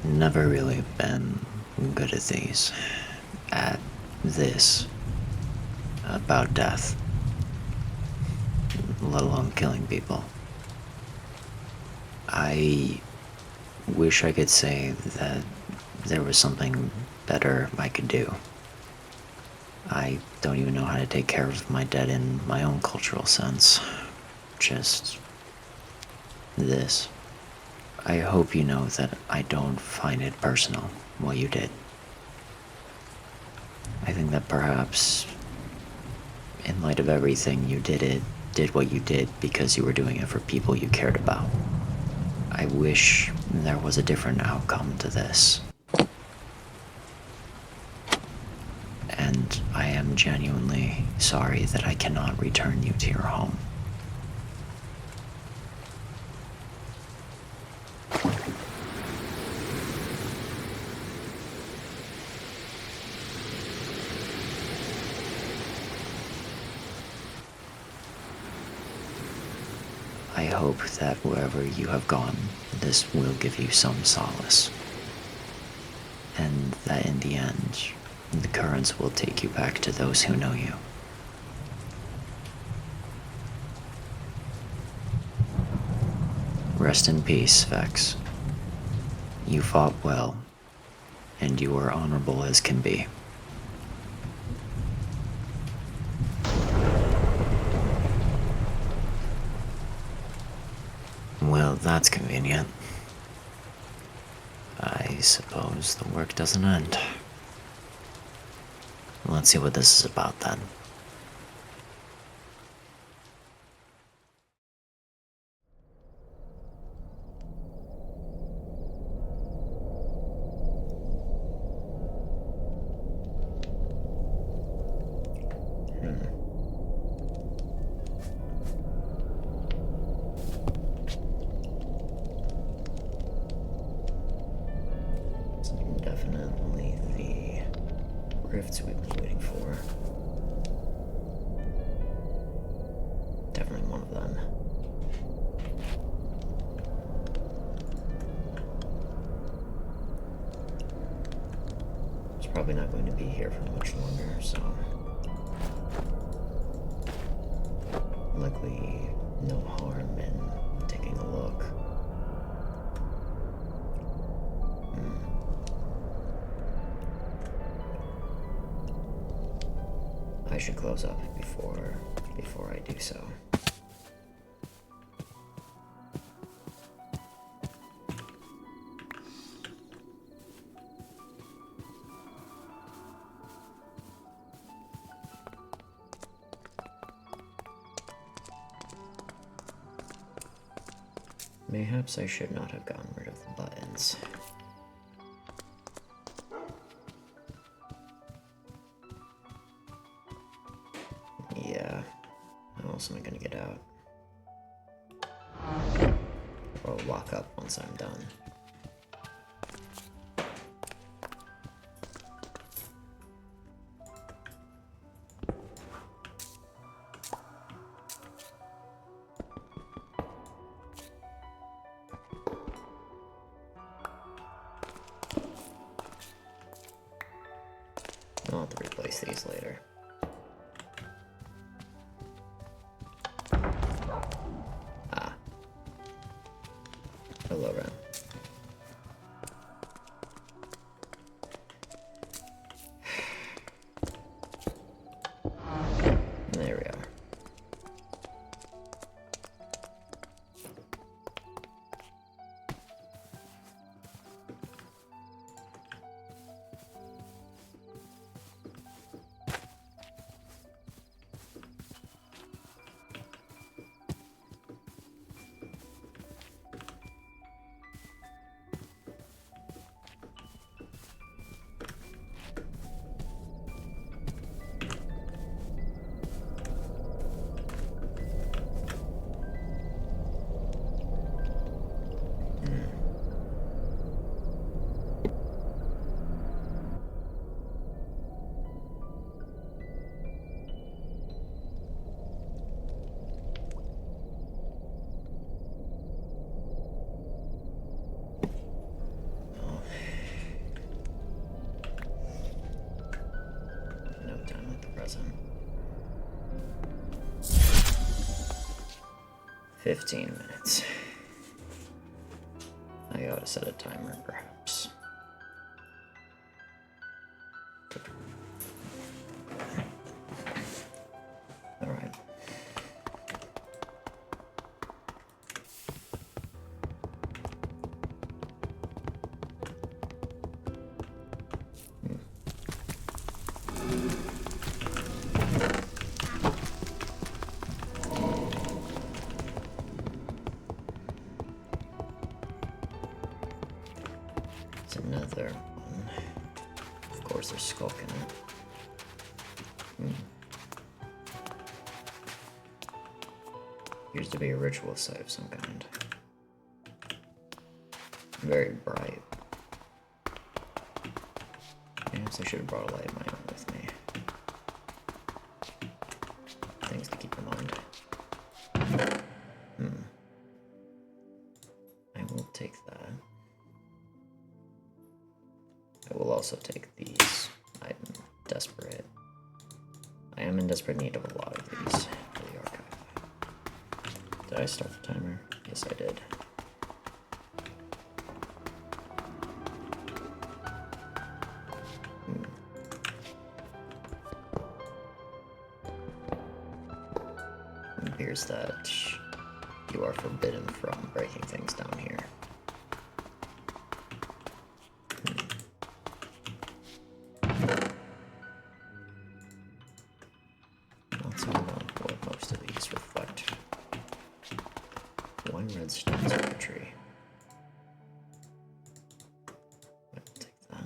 Never really been good at this, about death, let alone killing people. I wish I could say that there was something better I could do. I don't even know how to take care of my dead in my own cultural sense. Just this. I hope you know that I don't find it personal what you did. I think that perhaps, in light of everything, you did what you did because you were doing it for people you cared about. I wish there was a different outcome to this. And I am genuinely sorry that I cannot return you to your home. I hope that wherever you have gone, this will give you some solace. And that in the end, the currents will take you back to those who know you. Rest in peace, Vex. You fought well, and you were honorable as can be. Well, that's convenient. I suppose the work doesn't end. Let's see what this is about then. Definitely the rifts we've been waiting for. Definitely one of them. It's probably not going to be here for much longer, so likely no harm in taking a look. I should close up before I do so. Mayhaps I should not have gotten rid of the buttons. Yeah, how else am I gonna get out? Or lock up once I'm done. I'll have to replace these later. Ah. Hello, Ren. There we are. 15 minutes. I ought to set a timer, perhaps. Alright. It's another one. Of course, there's skulk in it. Appears to be a ritual site of some kind. Very bright. Perhaps I should have brought a light of my own with me. Things to keep in mind. I will take that. I will also take these. I'm desperate. I am in desperate need of a lot of these for the archive. Did I start the timer? Yes, I did. It appears that you are forbidden from breaking things down here. Let's move on what most of these reflect. One redstone circuitry. I'll take that.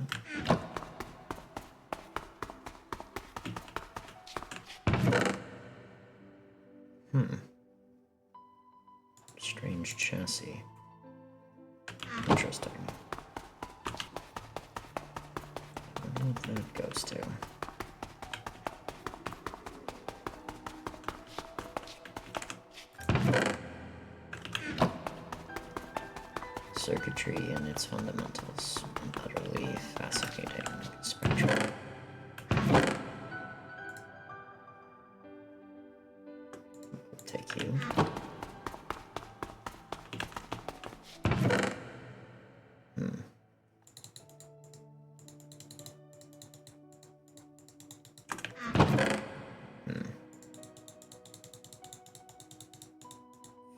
Strange chassis. Interesting. I wonder what that goes to. Circuitry and its fundamentals. Utterly fascinating spectrum. We'll take you.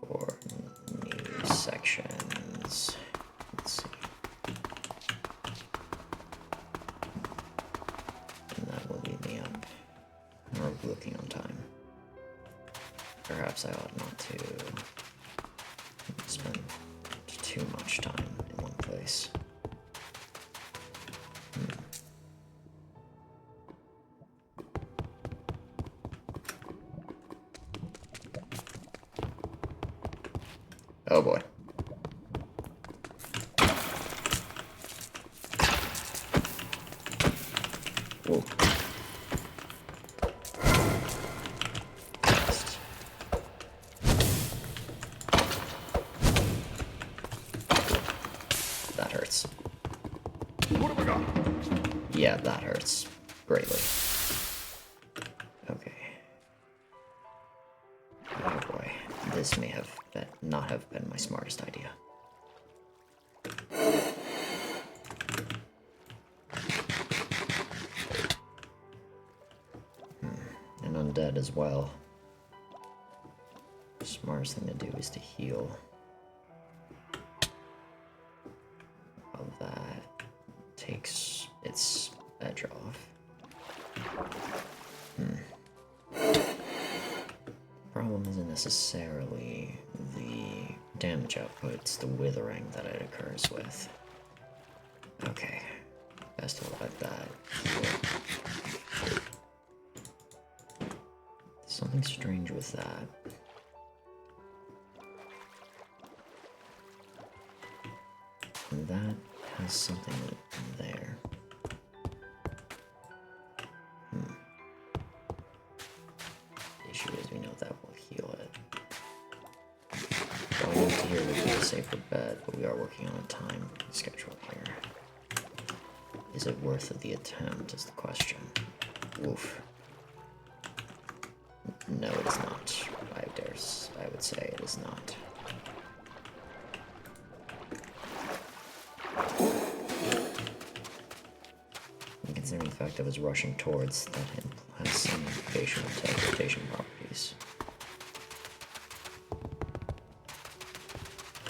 For new sections. Let's see. And that will lead me up. We're looking on time. Perhaps I ought not to spend too much time in one place. Oh boy. Whoa. That hurts. What have I got? Yeah, that hurts greatly. Okay. Oh boy. This may have not have been my smartest idea. And undead as well. The smartest thing to do is to heal. Well, that takes its edge off. Problem isn't necessarily the damage output, it's the withering that it occurs with. Okay, best to let that heal. Something strange with that. And that has something there. The issue is we know that will heal it. Going into here would be a safer bet, but we are working on a time schedule here. Is it worth the attempt is the question. Oof. No, it is not. I would would say it is not. And considering the fact I was rushing towards, that has some implication of teleportation properties.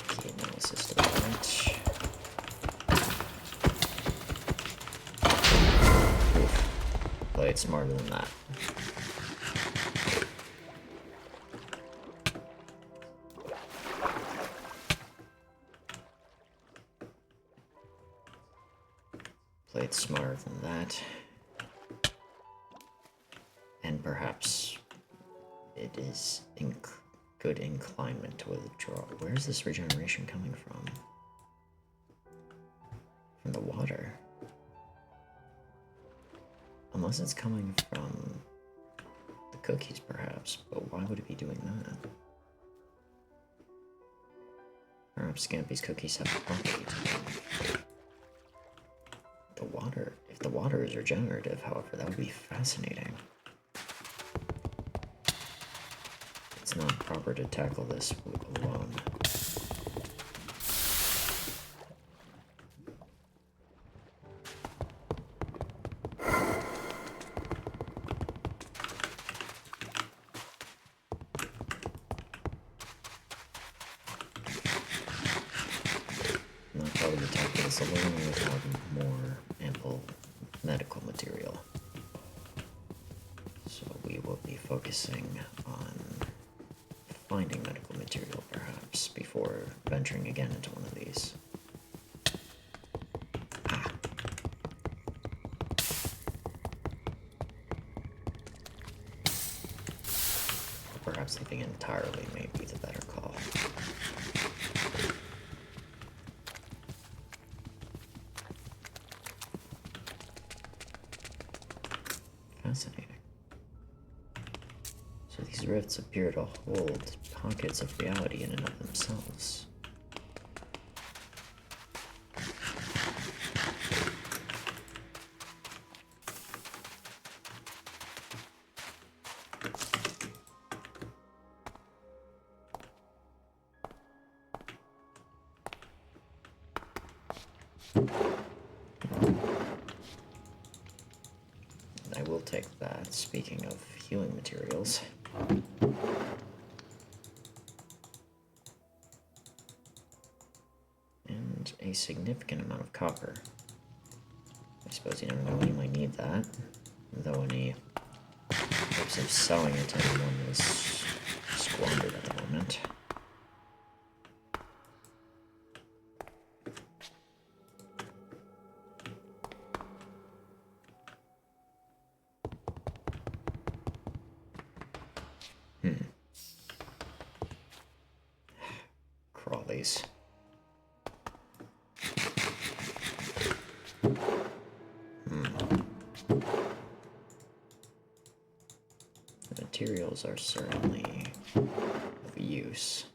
Key analysis to that. Played smarter than that. Played smarter than that. And perhaps it is good inclinement to withdraw. Where is this regeneration coming from? From the water. Unless it's coming from the cookies, perhaps. But why would it be doing that? Perhaps Scampy's cookies have a property to them. The water. If the water is regenerative, however, that would be fascinating. It's not proper to tackle this alone. Not probably to tackle this alone without more ample medical material. So we will be focusing on finding medical material, perhaps, before venturing again into one of these. Ah. Perhaps leaving entirely may be the better call. Fascinating. So these rifts appear to hold pockets of reality in and of themselves. I will take that, speaking of healing materials. And a significant amount of copper. I suppose you never know when you might need that, though any hopes of selling it to anyone is squandered at the moment. Crawlies. The materials are certainly of use.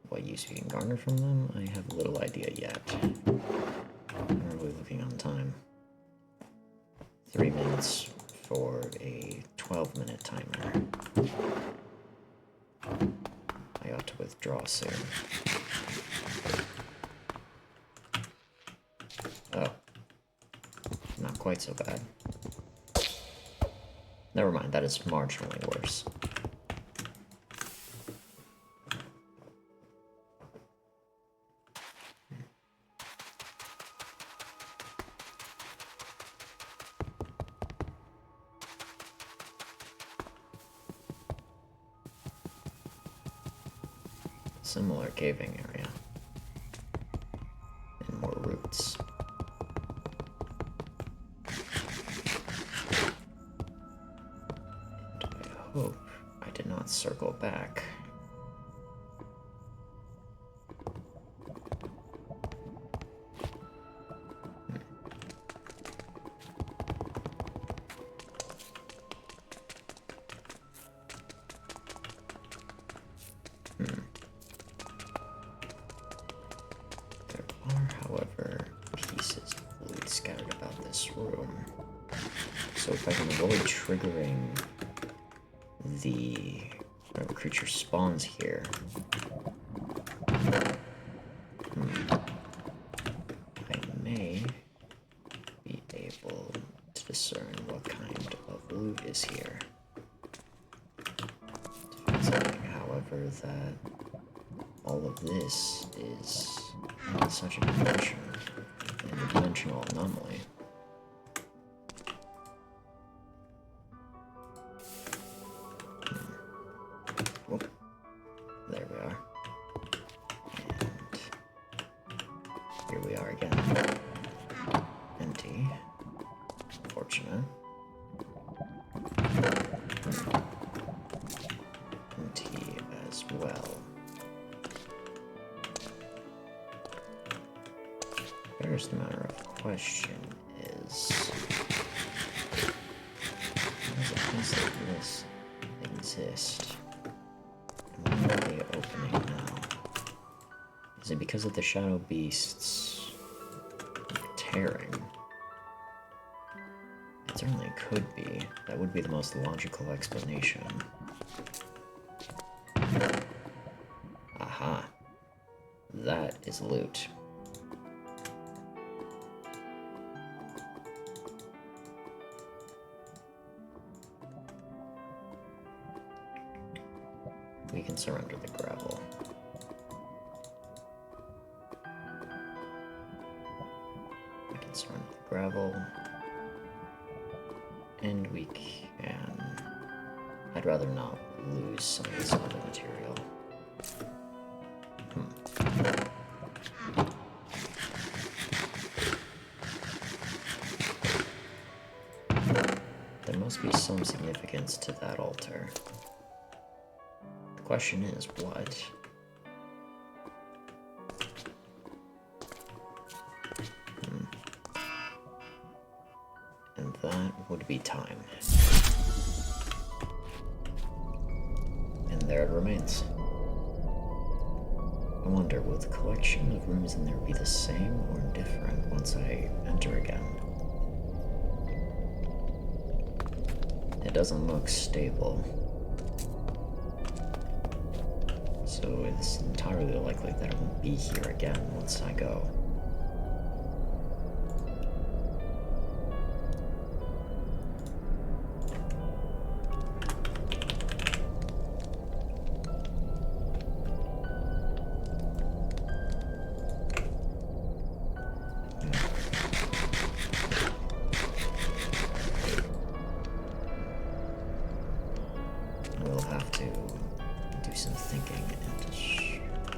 What use we can garner from them, I have little idea yet. I'm really looking on time. 3 minutes for a 12-minute timer. I ought to withdraw soon. Oh. Not quite so bad. Never mind, that is marginally worse. Similar caving area. And more roots. And I hope I did not circle back. There are, however, pieces of loot scattered about this room. So if I can avoid triggering whenever creature spawns here. I may be able to discern what kind of loot is here. However, that all of this is such a dimensional anomaly. Oh, there we are. And here we are again. Empty. Fortunate. Empty as well. First matter of question is, why does it mean that this exist? And why are they opening now? Is it because of the shadow beasts tearing? It certainly could be. That would be the most logical explanation. Aha. That is loot. We can surrender the gravel. We can surrender the gravel. And we can... I'd rather not lose some of this other material. There must be some significance to that altar. The question is, what? And that would be time. And there it remains. I wonder, will the collection of rooms in there be the same or different once I enter again? It doesn't look stable. So it's entirely likely that it won't be here again once I go. We'll have to do some thinking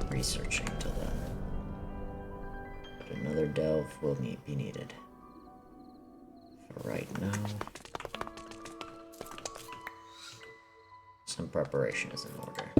and researching till then. But another delve will be needed. For right now, some preparation is in order.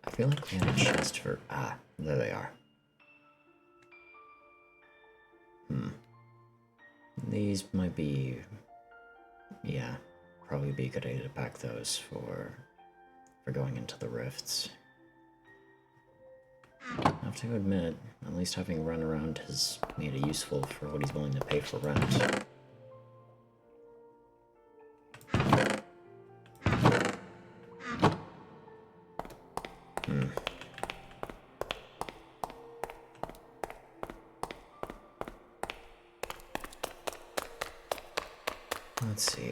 I feel like we had a chest for... Ah, there they are. These might be... Yeah, probably be a good idea to pack those for going into the rifts. I have to admit, at least having run around has made it useful for what he's willing to pay for rent. Let's see.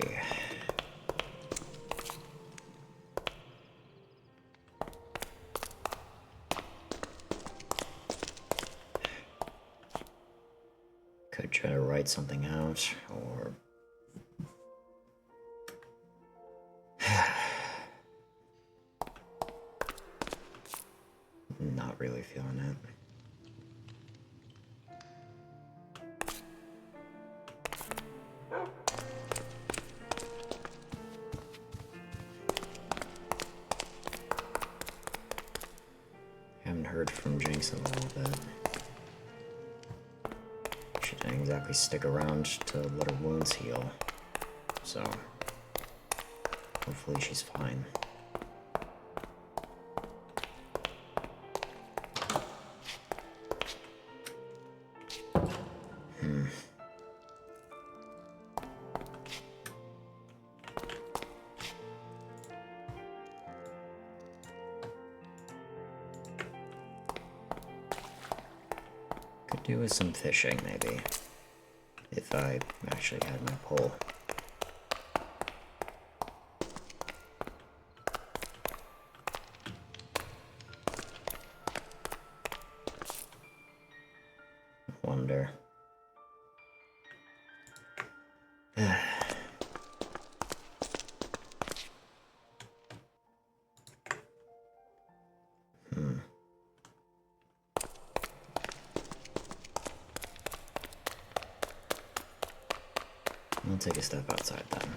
Could try to write something out, or... a little bit. She didn't exactly stick around to let her wounds heal, so hopefully she's fine. Could do with some fishing, maybe, if I actually had my pole. Wonder. I'll take a step outside then.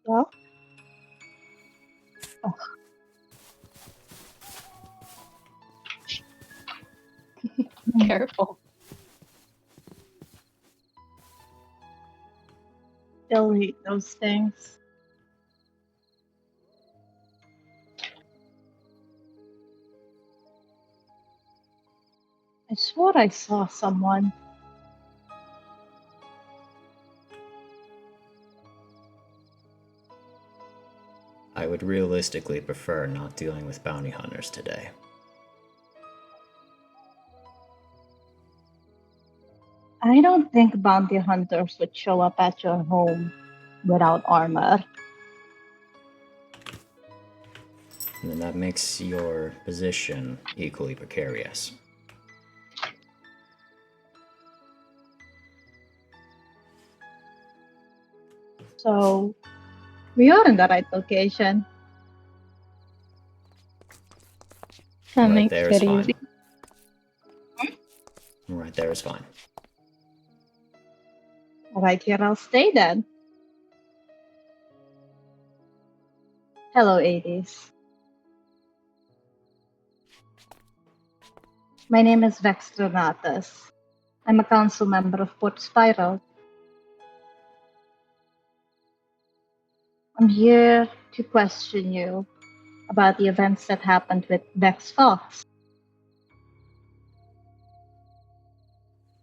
Well, oh. Careful. They'll eat those things. I swore I saw someone. I would realistically prefer not dealing with bounty hunters today. I don't think bounty hunters would show up at your home without armor. And then that makes your position equally precarious. So, we are in the right location. That Right makes there is it fine. easy. Right there is fine. Right here, I'll stay then. Hello, 80s. My name is Vextranatus. I'm a council member of Port Spiral. I'm here to question you about the events that happened with Vex Fox.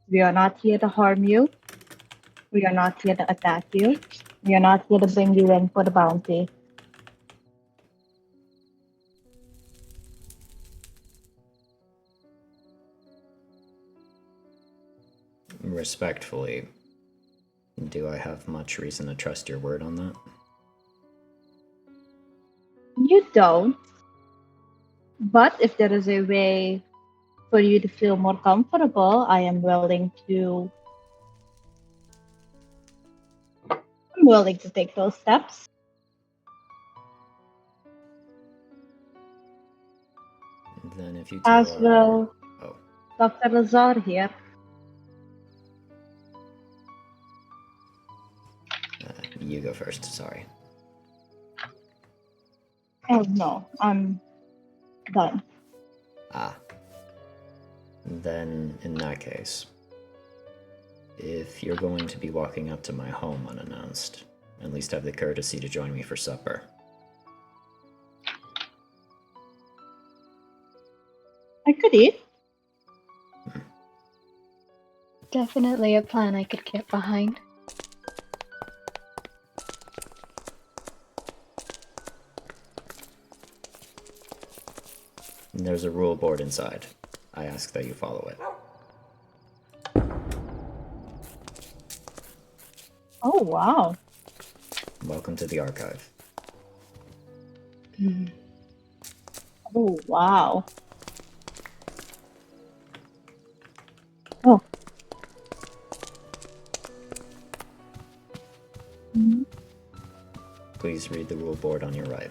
We are not here to harm you. We are not here to attack you. We are not here to bring you in for the bounty. Respectfully, do I have much reason to trust your word on that? You don't. But if there is a way for you to feel more comfortable, I'm willing to take those steps. Then if you two As are... will Oh. Dr. Lazar here. You go first, sorry. Oh no, I'm done. Ah. Then, in that case, if you're going to be walking up to my home unannounced, at least have the courtesy to join me for supper. could eat. Definitely a plan I could get behind. There's a rule board inside. I ask that you follow it. Oh, wow. Welcome to the archive. Oh, wow. Oh. Please read the rule board on your right.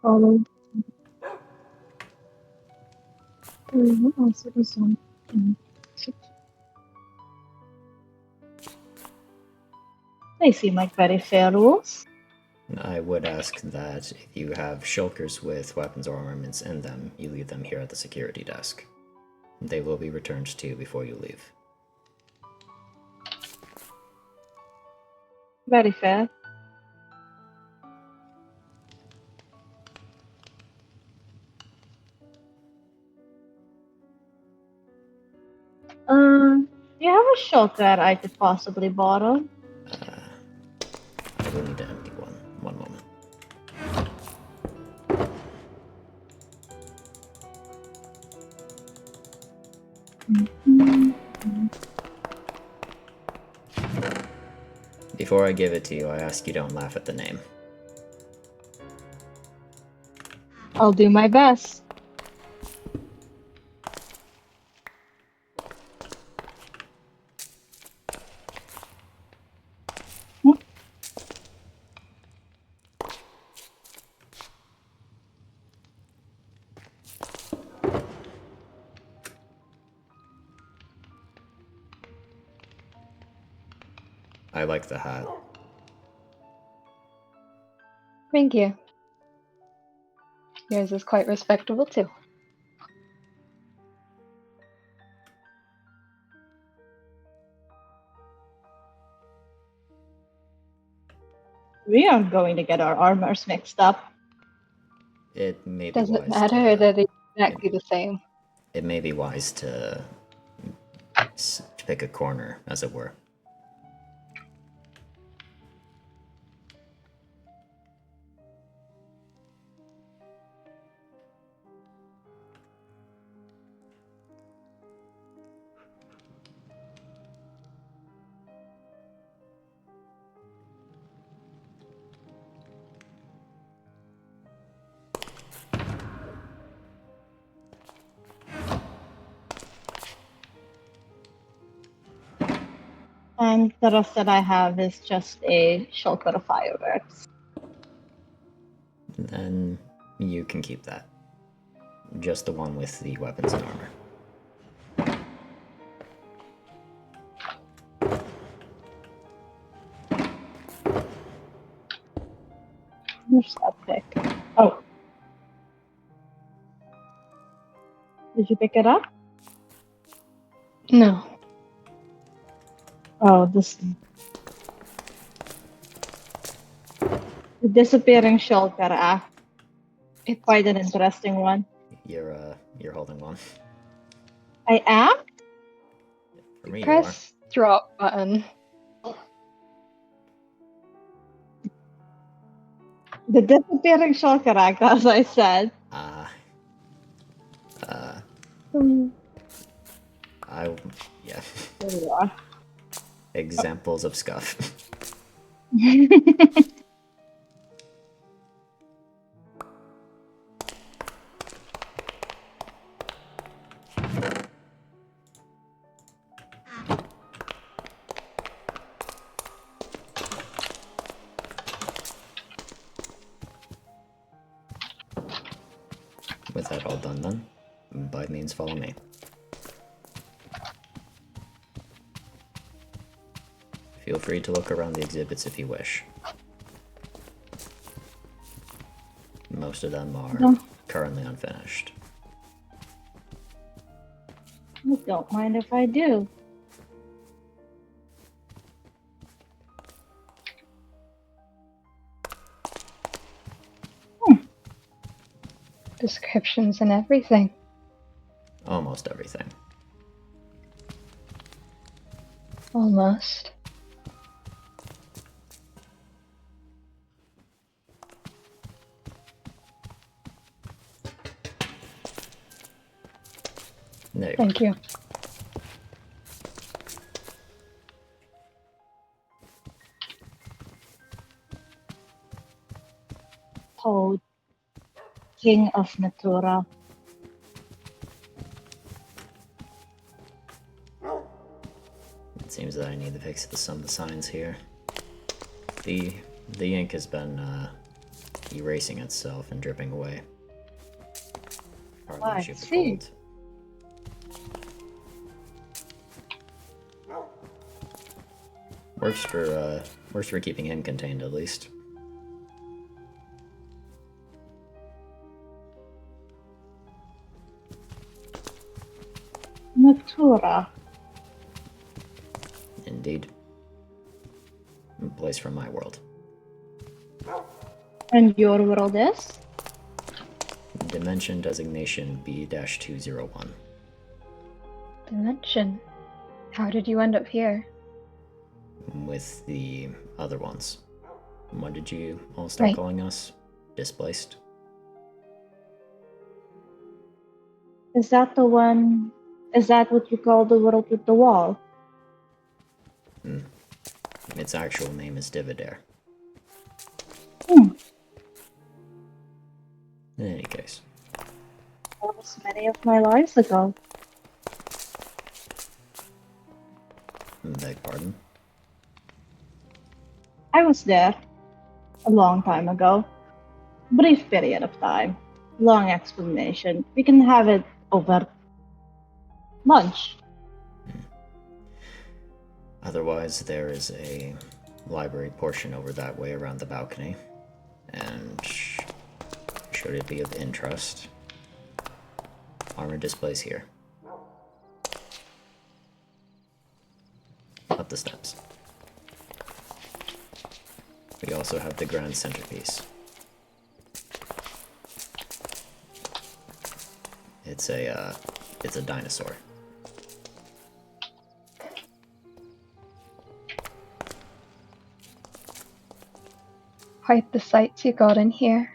Follow. Also the song. They seem like very fair rules. I would ask that if you have shulkers with weapons or armaments in them, you leave them here at the security desk. They will be returned to you before you leave. Very fair. Do you have a shulker I could possibly borrow? I will need to empty one. One moment. Before I give it to you, I ask you don't laugh at the name. I'll do my best. I like the hat. Thank you. Yours is quite respectable too. We aren't going to get our armors mixed up. It may be Does it wise matter to, that it's exactly the same? it may be wise to pick a corner, as it were. And the rest that I have is just a shulker of fireworks. Then you can keep that. Just the one with the weapons and armor. Where's that pick? Oh. Did you pick it up? No. Oh, this. The disappearing shulker. It's quite an interesting one. You're holding one. I am? For me, Press drop button. The disappearing shulker, as I said. Yeah. There you are. Examples of scuff. that all done then, by means follow me. Feel free to look around the exhibits if you wish. Most of them are currently unfinished. I don't mind if I do. Descriptions and everything. Almost everything. Almost. There you Thank you. Toad, King of Natura. It seems that I need to fix some of the signs here. The ink has been erasing itself and dripping away. Hardly I shoot the see. cold. Works for keeping him contained at least. Natura. Indeed. A place from my world. And your world is? Dimension designation B-201. Dimension. How did you end up here? With the other ones. What did you all start Right. calling us? Displaced? Is that the one? Is that what you call the world with the wall? Its actual name is Dividair. Hmm. In any case. That was many of my lives ago. Beg pardon? I was there a long time ago. Brief period of time. Long explanation. We can have it over lunch. Otherwise, there is a library portion over that way around the balcony. And should it be of interest, armor displays here. Up the steps. We also have the grand centerpiece. It's a dinosaur. Quite the sights you got in here.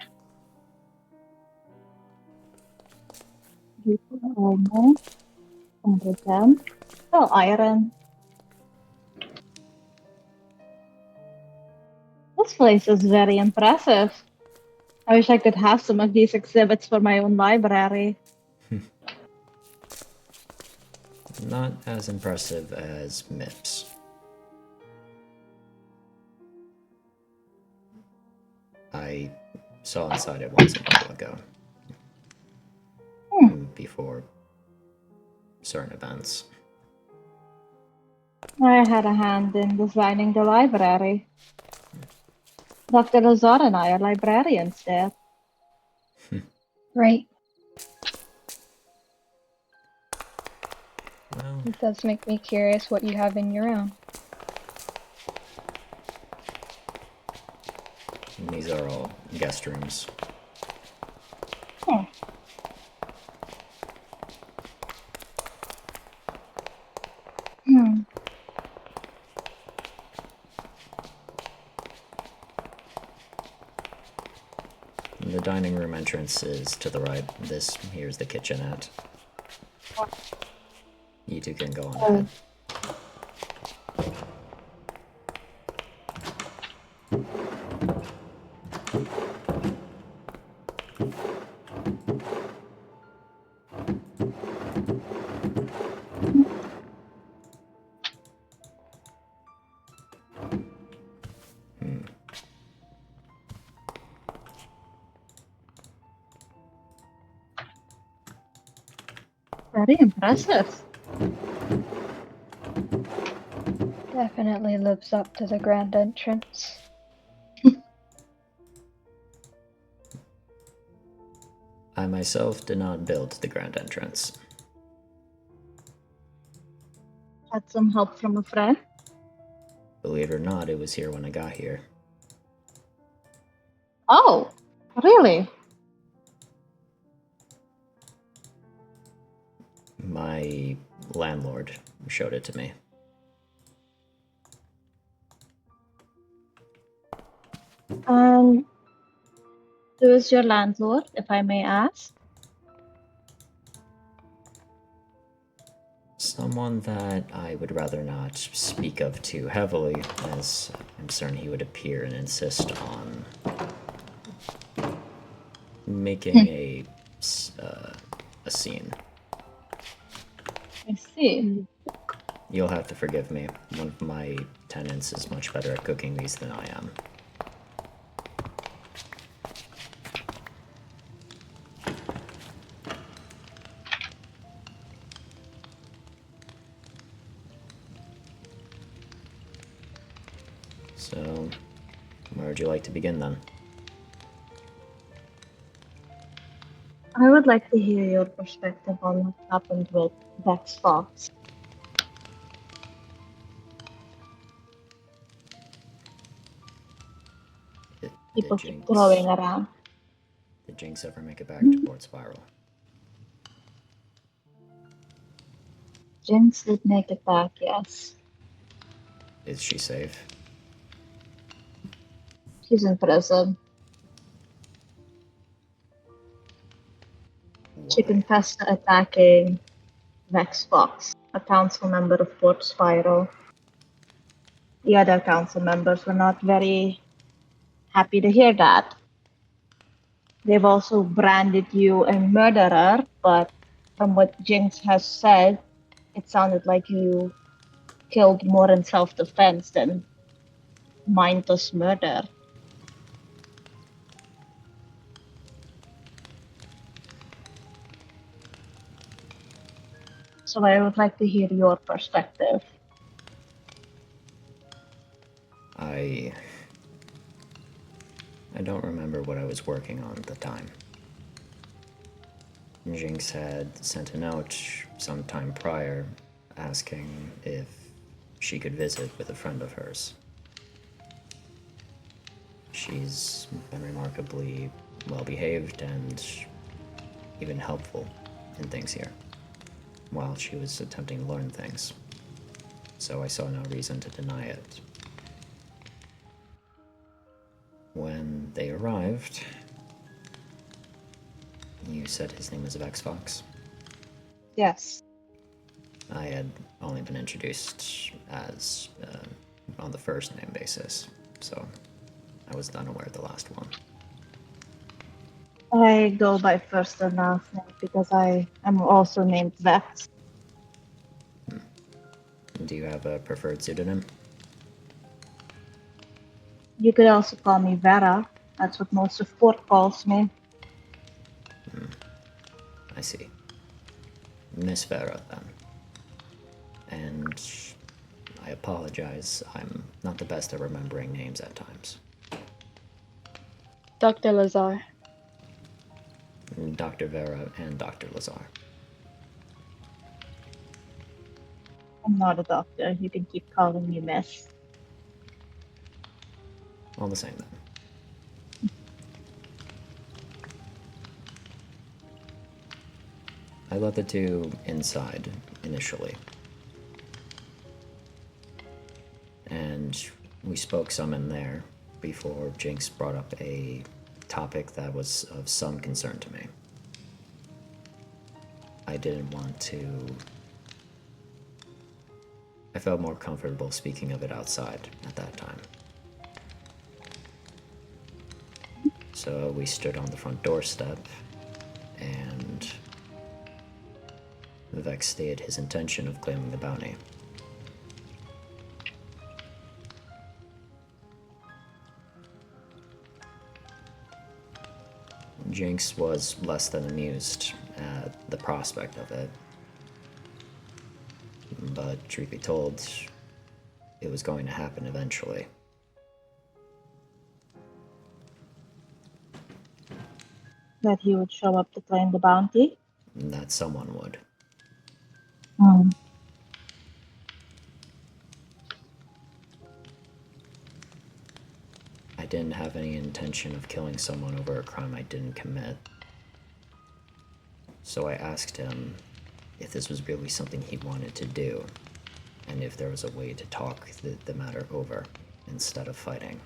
Beautiful armor. 110. Oh, iron. This place is very impressive. I wish I could have some of these exhibits for my own library. Not as impressive as MIPS. I saw inside it once a while ago. Before certain events. I had a hand in designing the library. Dr. Lazar and I are librarians there. Right. Well, It does make me curious what you have in your own. these are all guest rooms. Hmm. Hmm. The dining room entrance is to the right. This here's the kitchenette. You two can go on ahead. Very impressive. Definitely lives up to the grand entrance. I myself did not build the grand entrance. Had some help from a friend. Believe it or not, it was here when I got here. Oh, really? My landlord showed it to me. And who is your landlord, if I may ask? Someone that I would rather not speak of too heavily, as I'm certain he would appear and insist on making a scene. I see. You'll have to forgive me. One of my tenants is much better at cooking these than I am. So, where would you like to begin then? I would like to hear your perspective on what happened with Vex Fox. People keep throwing around. Did Jinx ever make it back Mm-hmm. towards Spiral? Jinx did make it back, yes. Is she safe? She's in prison. She Why? confessed to attacking Vex Fox, a council member of Fort Spiral. The other council members were not very happy to hear that. They've also branded you a murderer, but from what Jinx has said, it sounded like you killed more in self-defense than mindless murder. So I would like to hear your perspective. I don't remember what I was working on at the time. Jinx had sent a note sometime prior asking if she could visit with a friend of hers. She's been remarkably well behaved and even helpful in things here, while she was attempting to learn things. So I saw no reason to deny it. When they arrived, you said his name was Vex Fox. Yes. I had only been introduced as on the first name basis, so I was unaware of the last one. I go by first and last name because I am also named Vex. Do you have a preferred pseudonym? You could also call me Vera. That's what most of Fort calls me. I see. Miss Vera, then. And I apologize, I'm not the best at remembering names at times. Dr. Lazar. Dr. Vera and Dr. Lazar. I'm not a doctor. You can keep calling me Miss. All the same, then. I let the two inside, initially. And we spoke some in there before Jinx brought up a topic that was of some concern to me. I didn't want to... I felt more comfortable speaking of it outside at that time. So we stood on the front doorstep, and Vex stated his intention of claiming the bounty. Jinx was less than amused at the prospect of it, truth be told, it was going to happen eventually. That he would show up to claim the bounty? And that someone would. Hmm. I didn't have any intention of killing someone over a crime I didn't commit. So I asked him if this was really something he wanted to do, and if there was a way to talk the matter over instead of fighting.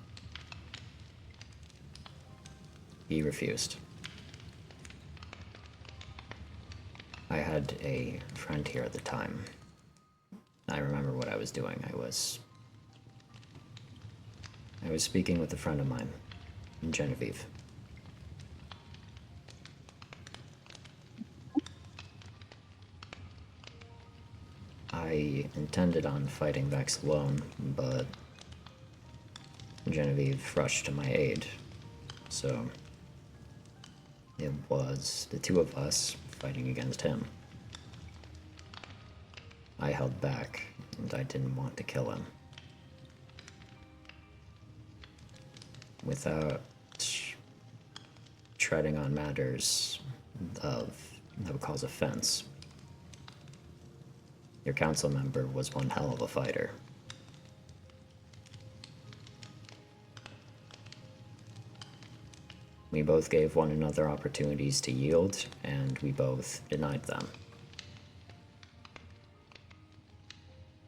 He refused. I had a friend here at the time. I remember what I was doing. I was speaking with a friend of mine, Genevieve. I intended on fighting Vex alone, but Genevieve rushed to my aid, so it was the two of us fighting against him. I held back, and I didn't want to kill him. Without treading on matters that would cause offense, your council member was one hell of a fighter. We both gave one another opportunities to yield, and we both denied them.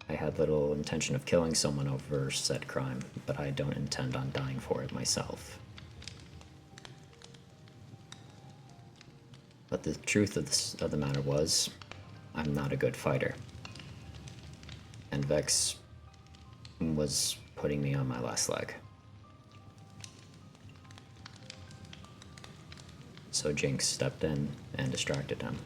I had little intention of killing someone over said crime, but I don't intend on dying for it myself. But the truth of the matter was, I'm not a good fighter. And Vex was putting me on my last leg. So Jinx stepped in and distracted him.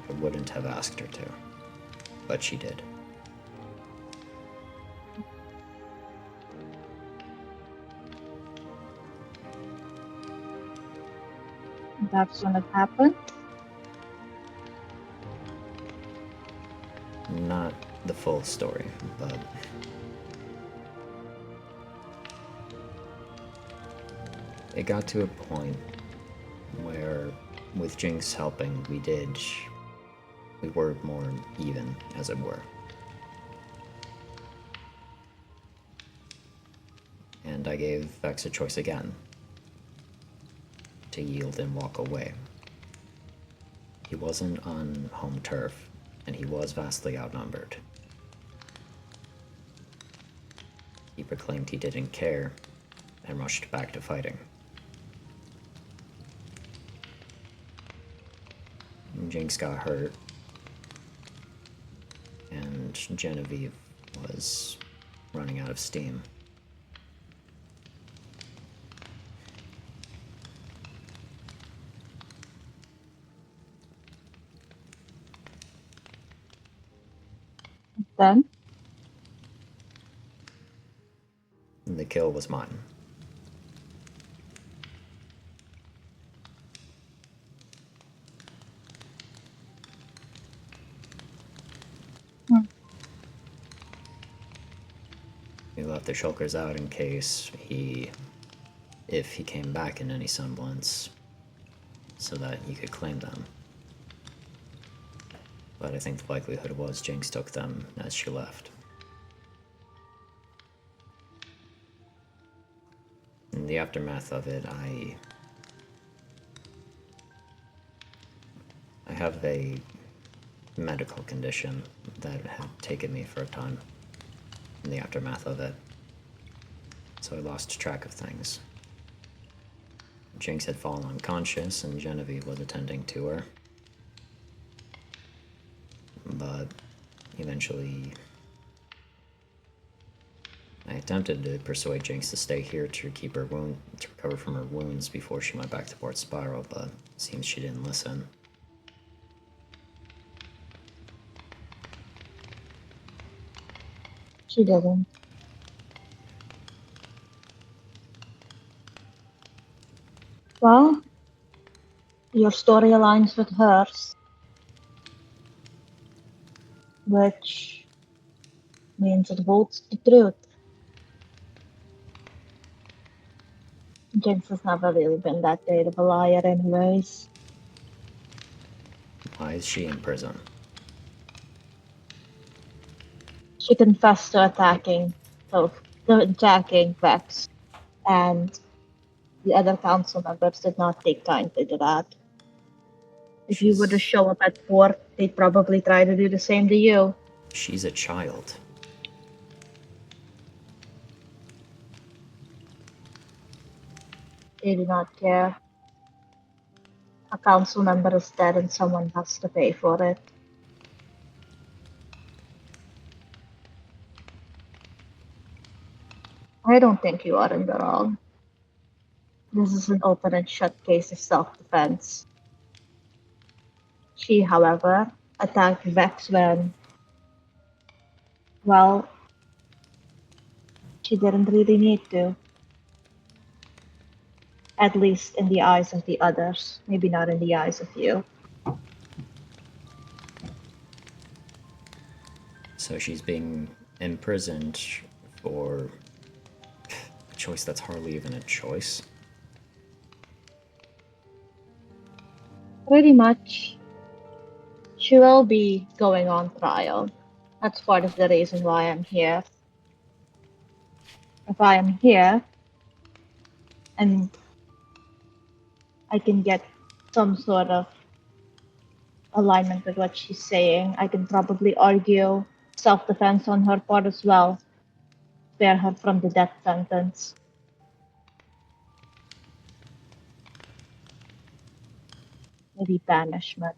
I wouldn't have asked her to, but she did. That's when it happened? Not the full story, but it got to a point where, with Jinx helping, we were more even, as it were. And I gave Vex a choice again, to yield and walk away. He wasn't on home turf, and he was vastly outnumbered. He proclaimed he didn't care, and rushed back to fighting. Jinx got hurt, and Genevieve was running out of steam. Then? The kill was mine. We left the shulkers out in case if he came back in any semblance, so that he could claim them. But I think the likelihood was Jinx took them as she left. In the aftermath of it, I have a medical condition that had taken me for a time in the aftermath of it, so I lost track of things. Jinx had fallen unconscious, and Genevieve was attending to her. But eventually, I attempted to persuade Jinx to stay here to recover from her wounds before she went back to Port Spiral, but it seems she didn't listen. She didn't. Well, your story aligns with hers. which means it votes the truth. Jinx has never really been that great of a liar anyways. Why is she in prison? She confessed to attacking Vex, and the other council members did not take time to do that. If you were to show up at 4, they'd probably try to do the same to you. She's a child. They do not care. A council member is dead and someone has to pay for it. I don't think you are in the wrong. This is an open and shut case of self-defense. She, however, attacked Vex when, well, she didn't really need to. At least in the eyes of the others, maybe not in the eyes of you. So she's being imprisoned for a choice that's hardly even a choice. Pretty much. She will be going on trial. That's part of the reason why I'm here. If I am here and I can get some sort of alignment with what she's saying, I can probably argue self-defense on her part as well. Spare her from the death sentence. Maybe banishment.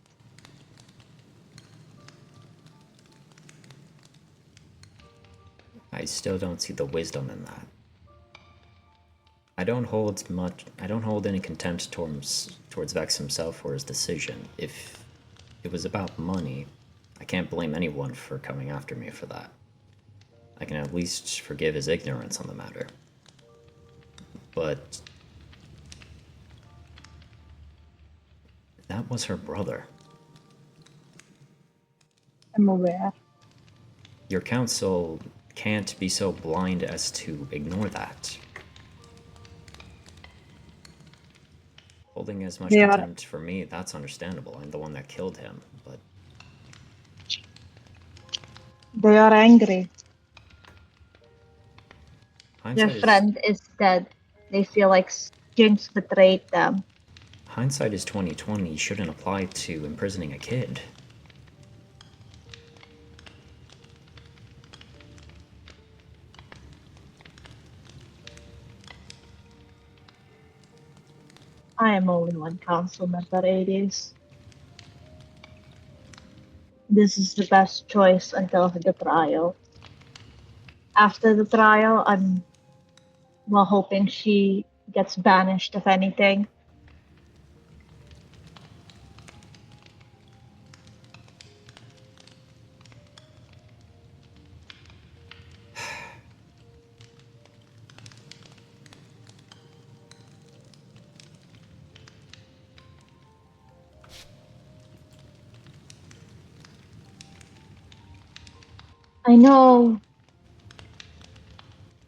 I still don't see the wisdom in that. I don't hold any contempt towards Vex himself or his decision. If it was about money, I can't blame anyone for coming after me for that. I can at least forgive his ignorance on the matter. But that was her brother. I'm aware. Your council can't be so blind as to ignore that. Holding as much contempt for me, that's understandable. I'm the one that killed him, but... They are angry. Their Hindsight friend is dead. They feel like Jinx betrayed them. Hindsight is 20/20 shouldn't apply to imprisoning a kid. I am only one council member, 80s. This is the best choice until the trial. After the trial, I'm hoping she gets banished, if anything. I know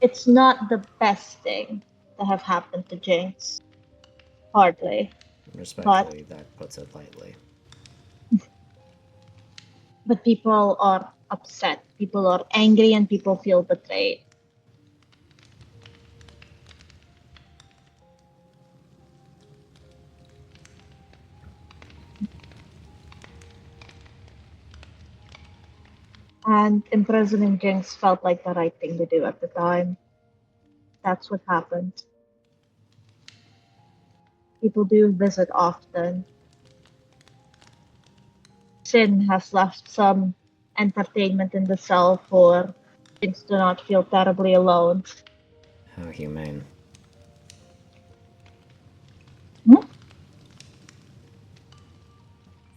it's not the best thing to have happened to Jinx. Hardly. Respectfully, that puts it lightly. But people are upset. People are angry and people feel betrayed. And imprisoning Jinx felt like the right thing to do at the time. That's what happened. People do visit often. Sin has left some entertainment in the cell for Jinx to not feel terribly alone. How humane.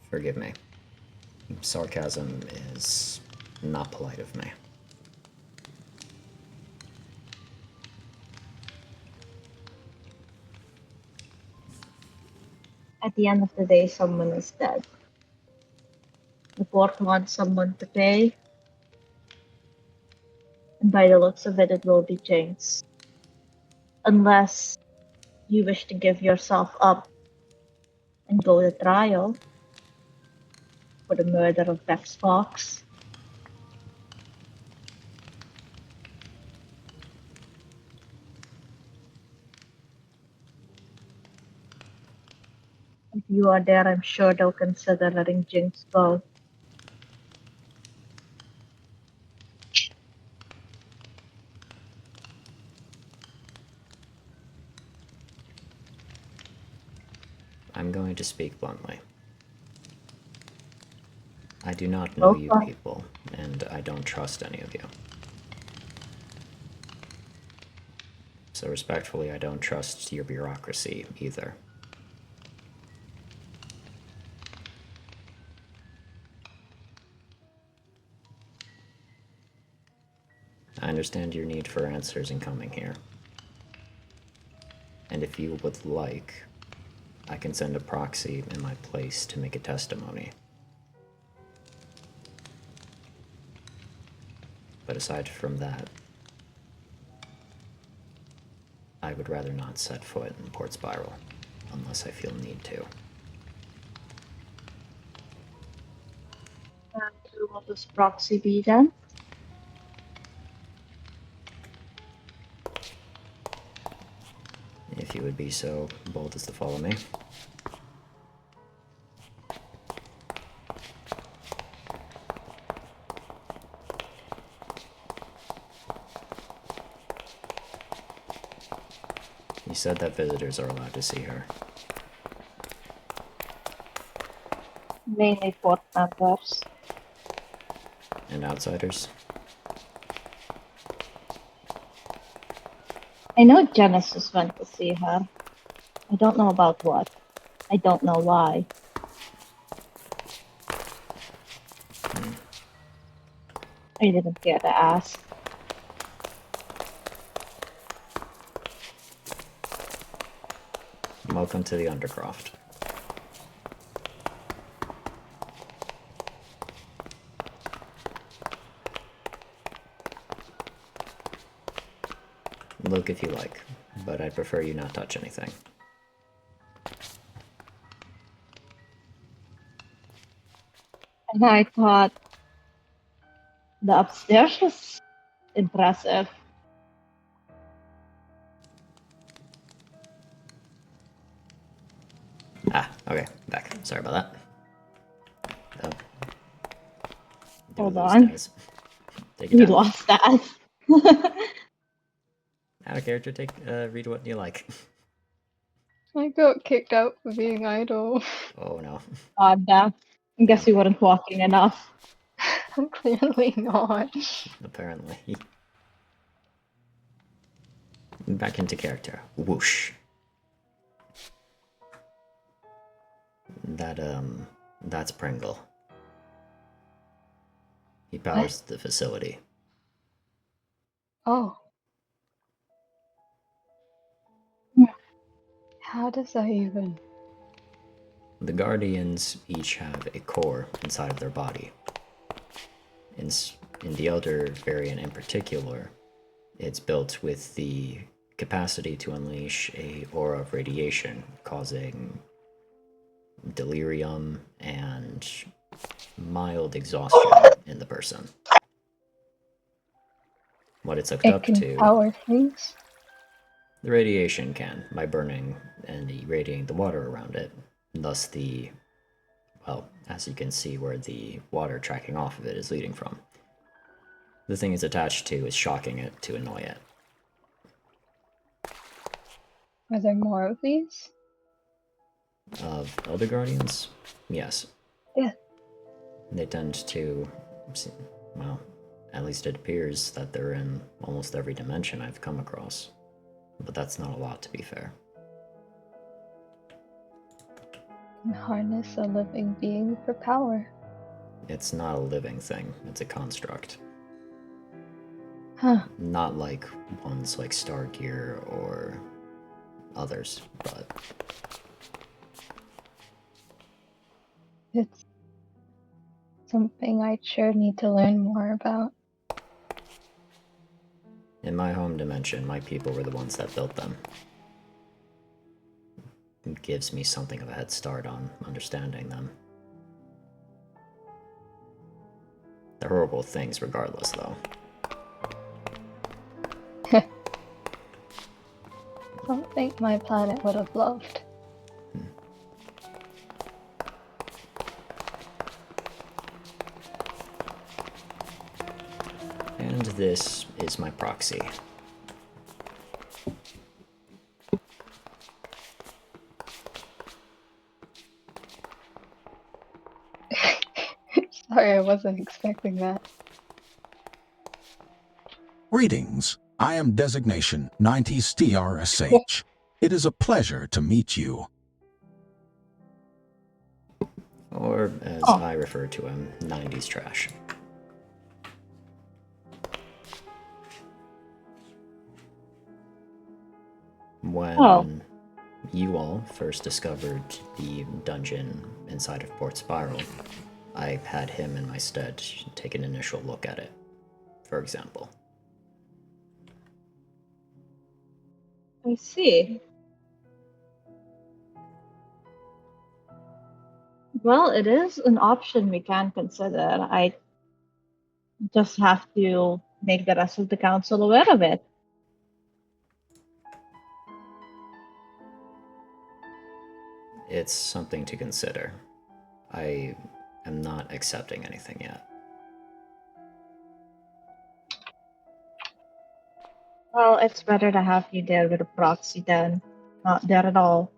Forgive me. Sarcasm is not polite of me. At the end of the day, someone is dead. The port wants someone to pay. And by the looks of it, it will be Jinx. Unless you wish to give yourself up and go to trial for the murder of Vex Fox. If you are there, I'm sure they'll consider letting Jinx go. I'm going to speak bluntly. I do not know you Okay. people, and I don't trust any of you. So respectfully, I don't trust your bureaucracy either. I understand your need for answers in coming here. And if you would like, I can send a proxy in my place to make a testimony. But aside from that, I would rather not set foot in Port Spiral, unless I feel need to. And who will this proxy be then? If you would be so bold as to follow me. You said that visitors are allowed to see her. Mainly port members. And outsiders? I know Genesis went to see her. I don't know about what. I don't know why. I didn't care to ask. Welcome to the Undercroft. Look if you like, but I'd prefer you not touch anything. And I thought the upstairs was impressive. Ah, okay, back. Sorry about that. Do Hold those on. guys. Take it We down. lost that. Out of character, read what you like. I got kicked out for being idle. Oh no. God damn. I guess Yeah. you weren't walking enough. Clearly not. Apparently. Back into character. Whoosh. That's Pringle. He powers the facility. Oh. How does that even... The Guardians each have a core inside of their body. In the Elder variant in particular, it's built with the capacity to unleash a aura of radiation, causing delirium and mild exhaustion in the person. What it's hooked It up can to, power things? the radiation can, by burning and irradiating the water around it. Thus the, well, as you can see where the water tracking off of it is leading from. The thing it's attached to is shocking it to annoy it. Are there more of these? Of Elder Guardians? Yes. Yeah. They tend to, well, at least it appears that they're in almost every dimension I've come across. But that's not a lot, to be fair. Can harness a living being for power. It's not a living thing, it's a construct. Huh. Not like ones like Stargear or others, but It's something I'd sure need to learn more about. In my home dimension, my people were the ones that built them. It gives me something of a head start on understanding them. They're horrible things regardless, though. Something my planet would have loved. And this is my proxy. Sorry, I wasn't expecting that. Greetings. I am designation 90s TRSH. It is a pleasure to meet you. Or, as I refer to him, 90s trash. When you all first discovered the dungeon inside of Port Spiral, I had him in my stead take an initial look at it, for example. I see. Well, it is an option we can consider. I just have to make the rest of the council aware of it. It's something to consider. I am not accepting anything yet. Well, it's better to have you there with a proxy than not there at all.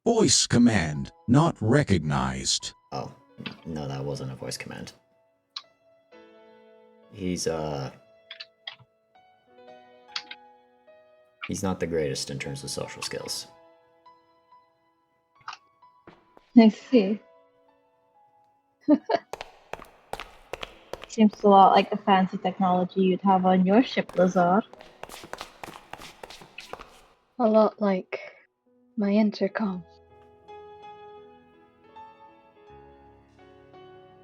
Voice command not recognized. Oh, no, that wasn't a voice command. He's not the greatest in terms of social skills. I see. Seems a lot like the fancy technology you'd have on your ship, Lazar. A lot like my intercom.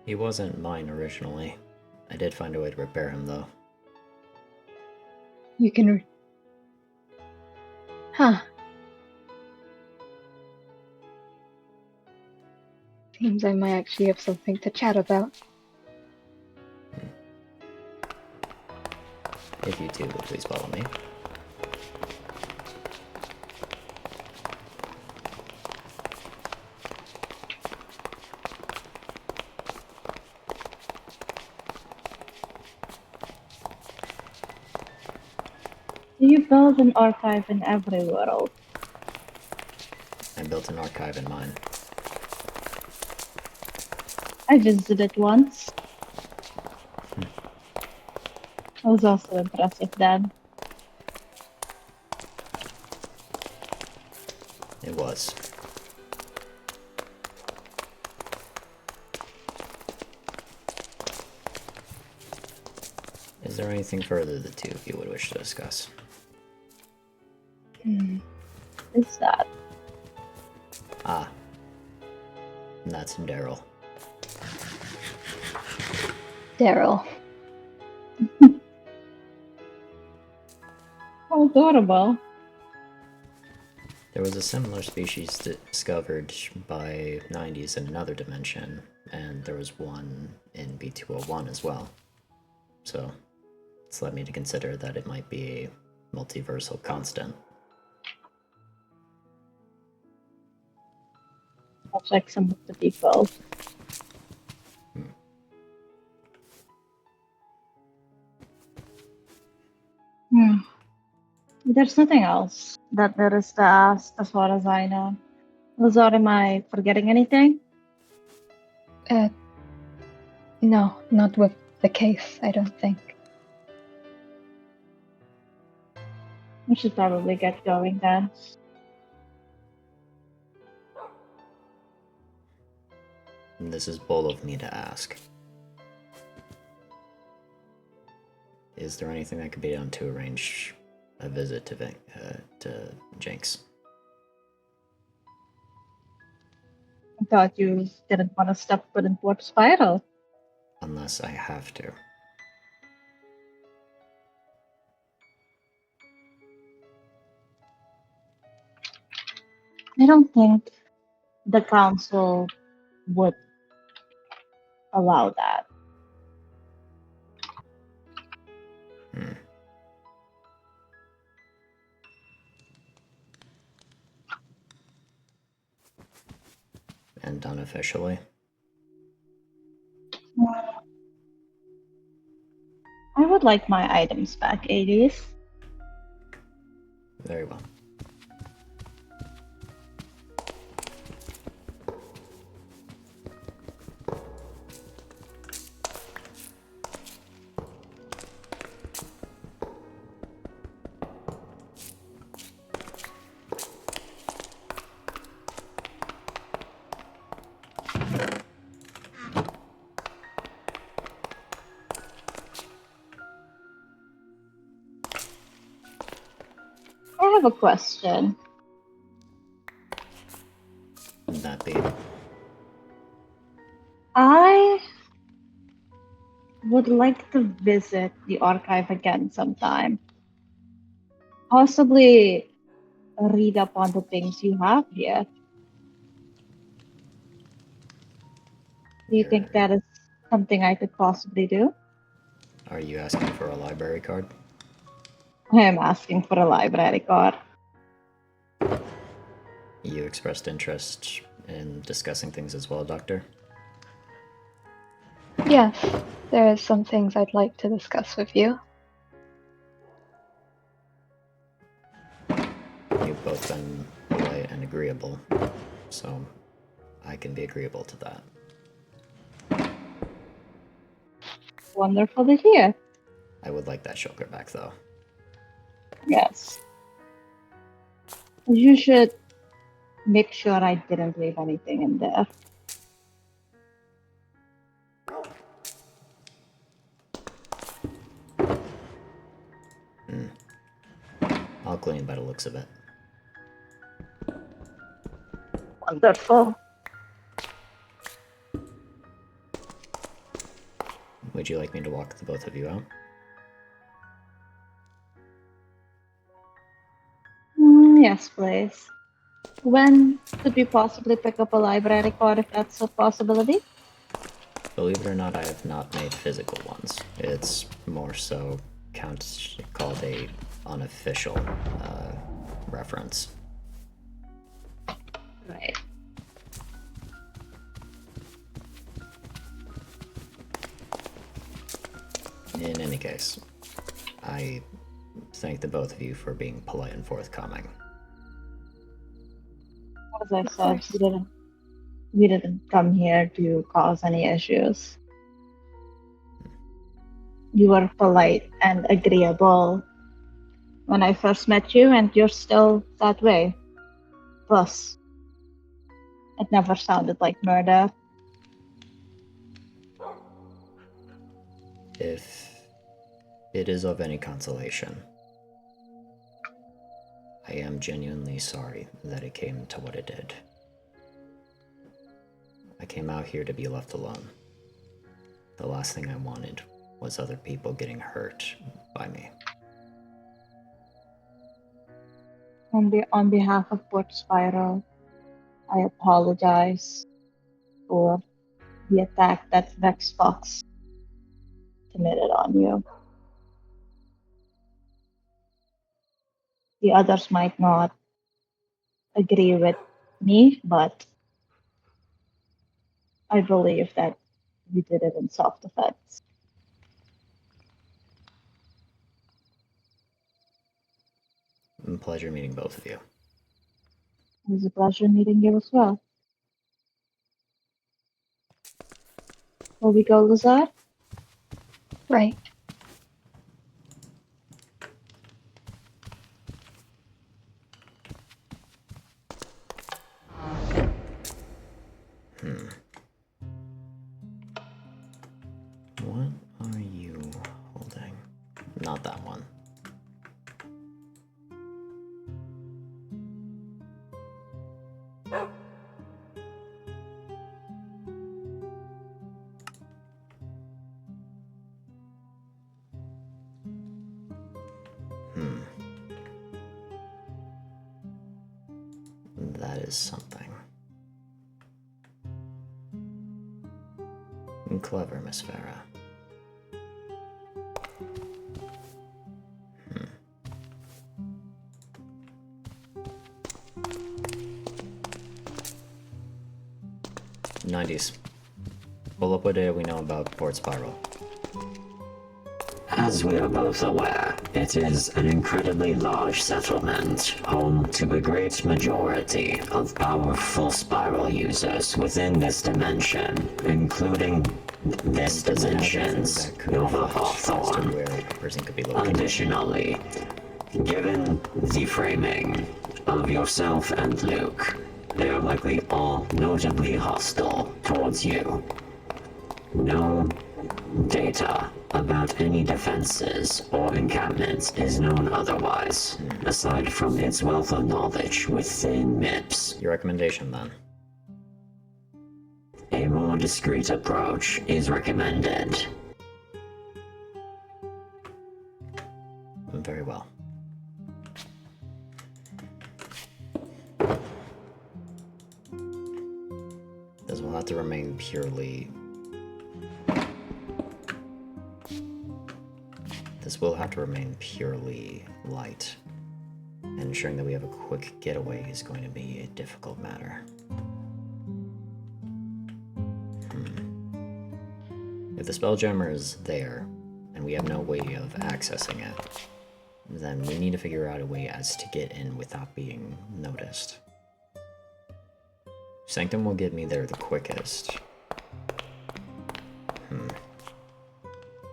He wasn't mine originally. I did find a way to repair him, though. You can... Huh. Seems I might actually have something to chat about. If you two will please follow me. You build an archive in every world. I built an archive in mine. I visited it once. I was also impressive then. It was. Is there anything further the two of you would wish to discuss? Is that? Ah. And that's Daryl. Daryl. How adorable. There was a similar species discovered by 90s in another dimension, and there was one in B201 as well. So, it's led me to consider that it might be a multiversal constant. I'll check some of the people. There's nothing else that there is to ask as far as I know. Lazar, am I forgetting anything? No, not with the case, I don't think. We should probably get going then. And this is bold of me to ask. Is there anything that could be done to arrange a visit to Jinx? thought you didn't want to step foot in Port Spiral. Unless I have to. I don't think the council would allow that. Hmm. And unofficially? I would like my items back, Hades. Very well. I have a question. Would that be? I would like to visit the archive again sometime. Possibly read up on the things you have here. Do you think that is something I could possibly do? Are you asking for a library card? I am asking for a library card. You expressed interest in discussing things as well, Doctor? Yes, there are some things I'd like to discuss with you. You've both been polite and agreeable, so I can be agreeable to that. Wonderful to hear. I would like that shulker back, though. Yes. You should make sure I didn't leave anything in there. I'll clean by the looks of it. Wonderful. Would you like me to walk the both of you out? Yes, please. When could we possibly pick up a library card if that's a possibility? Believe it or not, I have not made physical ones. It's more so called a unofficial reference. Right. In any case, I thank the both of you for being polite and forthcoming. As I Of said, course. we didn't come here to cause any issues. You were polite and agreeable when I first met you, and you're still that way. Plus, it never sounded like murder. If it is of any consolation, I am genuinely sorry that it came to what it did. I came out here to be left alone. The last thing I wanted was other people getting hurt by me. On behalf of Port Spiral, I apologize for the attack that Vex Fox committed on you. The others might not agree with me, but I believe that you did it in self-defense. Pleasure meeting both of you. It was a pleasure meeting you as well. Will we go, Lazar? Right. What are you holding? Not that one. is something. Clever, Miss Farah. Hmm. 90s. Pull up what data we know about Port Spiral. As we are both aware, it is an incredibly large settlement, home to a great majority of powerful spiral users within this dimension, including this dimension's Nova Hawthorne. Where a person could be located. Additionally, given the framing of yourself and Luke, they are likely all notably hostile towards you. No data about any defenses or encampments is known otherwise, aside from its wealth of knowledge within MIPS. Your recommendation, then? A more discreet approach is recommended. Very well. This will have to remain purely... This will have to remain purely light. And ensuring that we have a quick getaway is going to be a difficult matter. If the Spelljammer is there, and we have no way of accessing it, then we need to figure out a way as to get in without being noticed. Sanctum will get me there the quickest.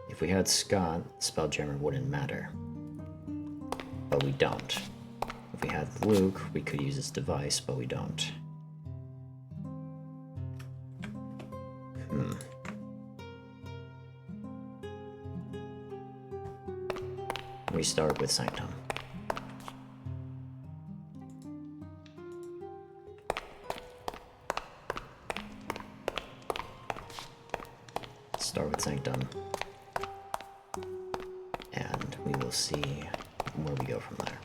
If we had Scott, Spelljammer wouldn't matter. But we don't. If we had Luke, we could use his device, but we don't. We start with Sanctum. Start with Sanctum. And we will see where we go from there.